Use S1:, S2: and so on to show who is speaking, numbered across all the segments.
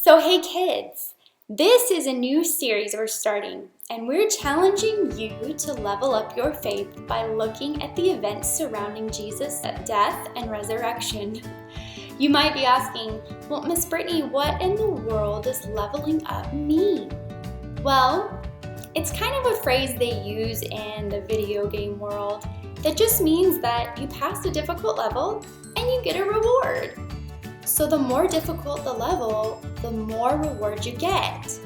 S1: So hey kids, this is a new series we're starting, and we're challenging you to level up your faith by looking at the events surrounding Jesus' death and resurrection. You might be asking, well, Miss Brittany, what in the world does leveling up mean? Well, it's kind of a phrase they use in the video game world that just means that you pass a difficult level and you get a reward. So the more difficult the level, the more reward you get.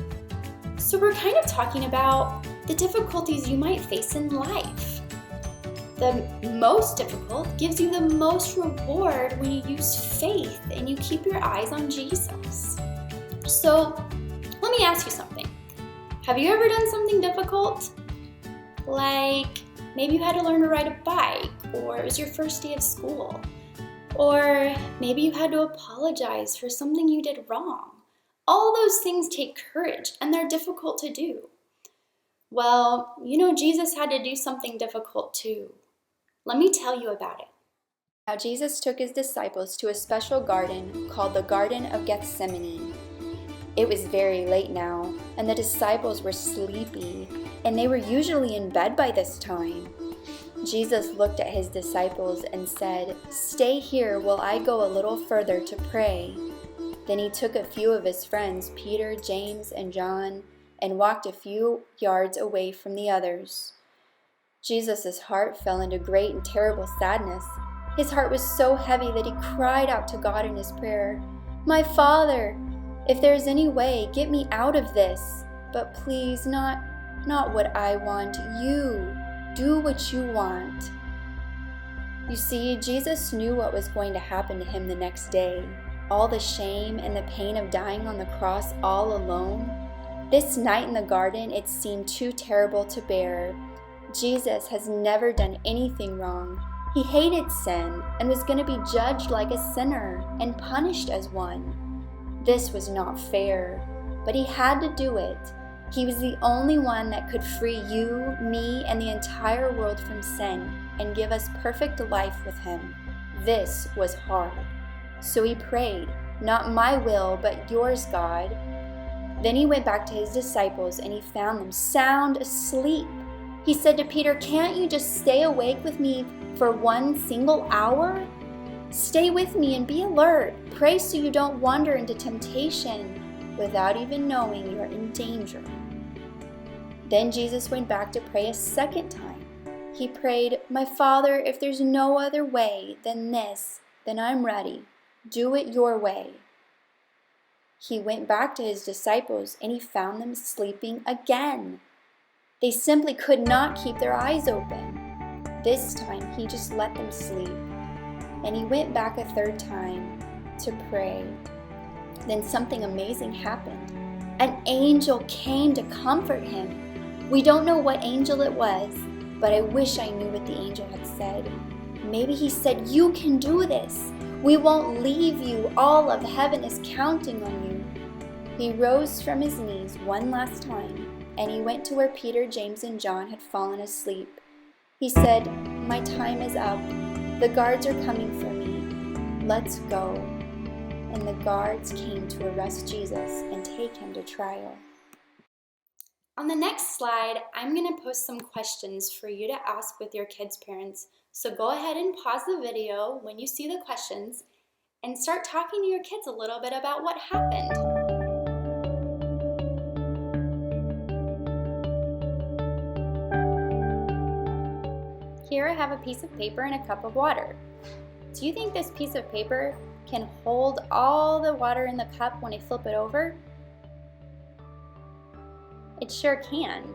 S1: So we're kind of talking about the difficulties you might face in life. The most difficult gives you the most reward when you use faith and you keep your eyes on Jesus. So let me ask you something. Have you ever done something difficult? Like maybe you had to learn to ride a bike, or it was your first day of school. Or maybe you had to apologize for something you did wrong. All those things take courage and they're difficult to do. Well, you know, Jesus had to do something difficult too. Let me tell you about it.
S2: Now Jesus took his disciples to a special garden called the Garden of Gethsemane. It was very late now, and the disciples were sleepy, and they were usually in bed by this time. Jesus looked at his disciples and said, "Stay here while I go a little further to pray." Then he took a few of his friends, Peter, James, and John, and walked a few yards away from the others. Jesus' heart fell into great and terrible sadness. His heart was so heavy that he cried out to God in his prayer, "My Father, if there is any way, get me out of this. But please, not what I want, you. Do what you want." You see, Jesus knew what was going to happen to him the next day. All the shame and the pain of dying on the cross all alone. This night in the garden, it seemed too terrible to bear. Jesus has never done anything wrong. He hated sin and was going to be judged like a sinner and punished as one. This was not fair, but he had to do it. He was the only one that could free you, me, and the entire world from sin and give us perfect life with him. This was hard. So he prayed, "Not my will, but yours, God." Then he went back to his disciples and he found them sound asleep. He said to Peter, "Can't you just stay awake with me for 1 single hour? Stay with me and be alert. Pray so you don't wander into temptation without even knowing you're in danger." Then Jesus went back to pray a second time. He prayed, "My Father, if there's no other way than this, then I'm ready. Do it your way." He went back to his disciples and he found them sleeping again. They simply could not keep their eyes open. This time he just let them sleep. And he went back a third time to pray. Then something amazing happened. An angel came to comfort him. We don't know what angel it was, but I wish I knew what the angel had said. Maybe he said, "You can do this. We won't leave you. All of heaven is counting on you." He rose from his knees one last time, and he went to where Peter, James, and John had fallen asleep. He said, "My time is up. The guards are coming for me. Let's go." And the guards came to arrest Jesus and take him to trial.
S1: On the next slide, I'm going to post some questions for you to ask with your kids' parents. So go ahead and pause the video when you see the questions and start talking to your kids a little bit about what happened. Here I have a piece of paper and a cup of water. Do you think this piece of paper can hold all the water in the cup when I flip it over? It sure can.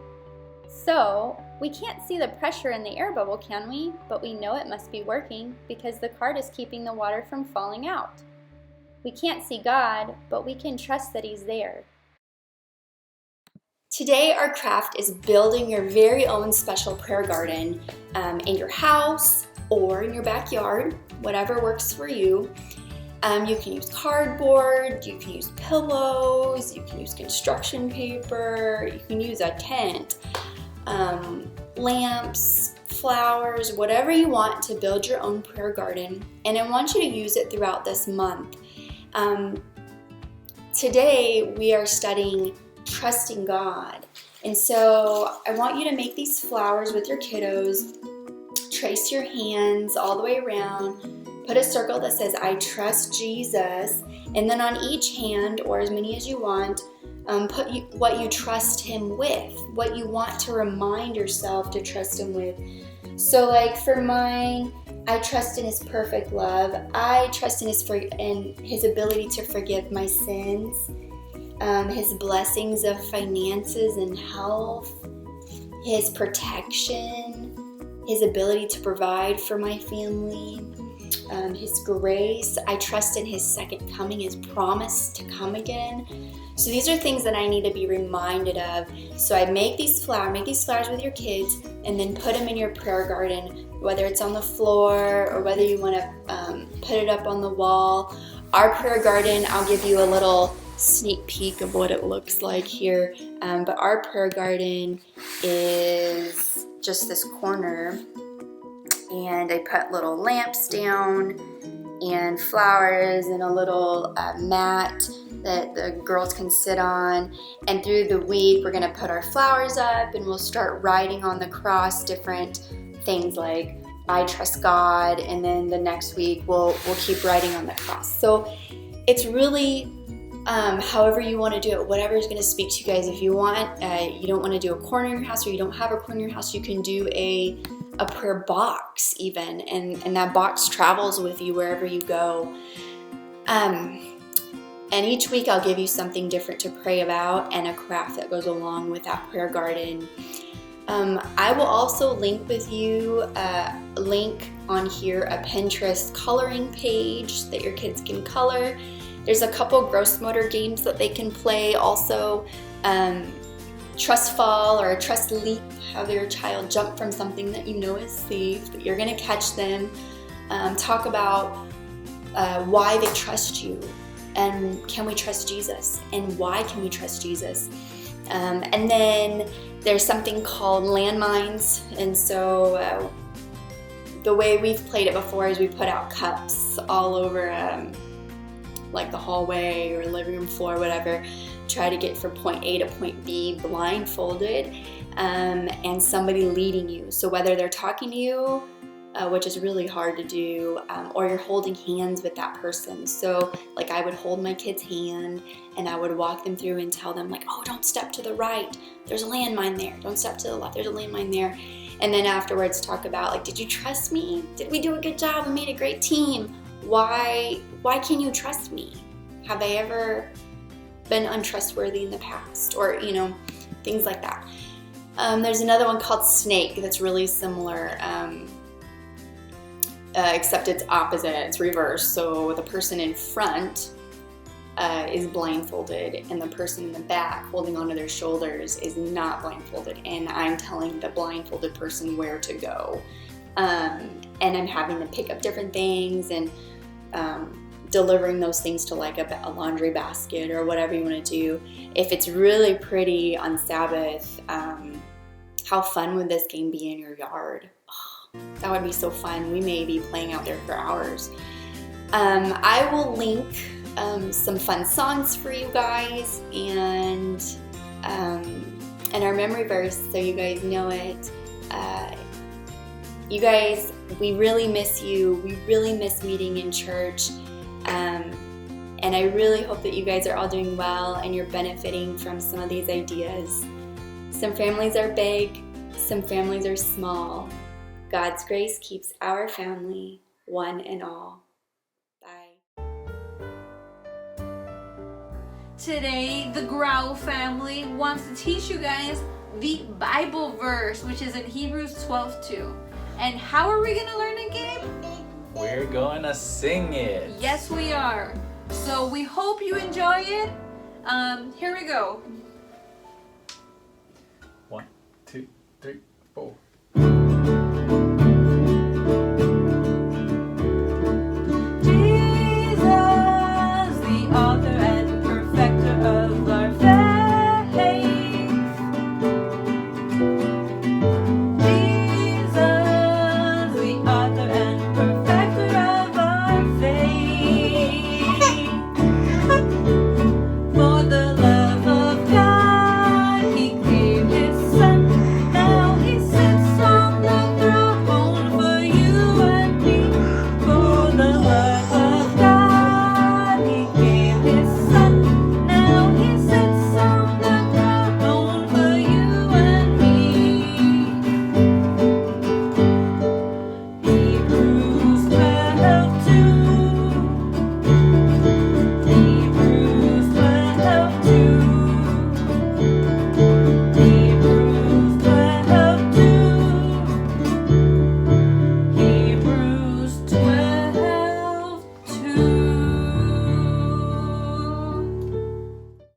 S1: So, we can't see the pressure in the air bubble, can we? But we know it must be working because the card is keeping the water from falling out. We can't see God, but we can trust that He's there. Today, our craft is building your very own special prayer garden in your house or in your backyard, whatever works for you. You can use cardboard, you can use pillows, you can use construction paper, you can use a tent, lamps, flowers, whatever you want to build your own prayer garden. And I want you to use it throughout this month. today we are studying trusting God. And so I want you to make these flowers with your kiddos. Trace your hands all the way around. Put a circle that says, I trust Jesus. And then on each hand, or as many as you want, put what you trust him with, what you want to remind yourself to trust him with. So like for mine, I trust in his perfect love. I trust in his ability to forgive my sins, his blessings of finances and health, his protection, his ability to provide for my family, his grace. I trust in his second coming, his promise to come again. So these are things that I need to be reminded of. So I make these flowers with your kids, and then put them in your prayer garden, whether it's on the floor or whether you want to put it up on the wall. Our prayer garden, I'll give you a little sneak peek of what it looks like here. But our prayer garden is just this corner, and I put little lamps down and flowers and a little mat that the girls can sit on. And through the week we're gonna put our flowers up, and we'll start writing on the cross different things like I trust God, and then the next week we'll keep writing on the cross. So it's really however you want to do it, whatever is going to speak to you guys. If you want, you don't want to do a corner in your house, or you don't have a corner in your house, you can do a prayer box even, and that box travels with you wherever you go. And each week I'll give you something different to pray about and a craft that goes along with that prayer garden. I will also link with you, link on here a Pinterest coloring page that your kids can color. There's a couple gross motor games that they can play also. Trust fall or a trust leap, have your child jump from something that you know is safe, that you're going to catch them. Talk about why they trust you, and can we trust Jesus, and why can we trust Jesus. And then there's something called landmines, and so the way we've played it before is we put out cups all over like the hallway or living room floor, whatever. Try to get from point A to point B blindfolded, and somebody leading you. So whether they're talking to you, which is really hard to do, or you're holding hands with that person. So like I would hold my kid's hand, and I would walk them through and tell them like, oh, don't step to the right, there's a landmine there. Don't step to the left, there's a landmine there. And then afterwards talk about like, did you trust me? Did we do a good job? We made a great team. Why can you trust me? Have I ever been untrustworthy in the past? Or, things like that. There's another one called Snake that's really similar, except it's opposite, it's reverse. So the person in front is blindfolded, and the person in the back holding onto their shoulders is not blindfolded, and I'm telling the blindfolded person where to go. And I'm having them pick up different things, and delivering those things to like a laundry basket or whatever you want to do. If it's really pretty on Sabbath, how fun would this game be in your yard? Oh, that would be so fun. We may be playing out there for hours. I will link some fun songs for you guys, and our memory verse so you guys know it. You guys, we really miss you. We really miss meeting in church. And I really hope that you guys are all doing well and you're benefiting from some of these ideas. Some families are big, some families are small. God's grace keeps our family one and all. Bye.
S3: Today, the Grau family wants to teach you guys the Bible verse, which is in Hebrews 12:2. And how are we going to learn it, Gabe?
S4: We're going to sing it.
S3: Yes, we are. So we hope you enjoy it. Here we go.
S4: 1, 2, 3, 4.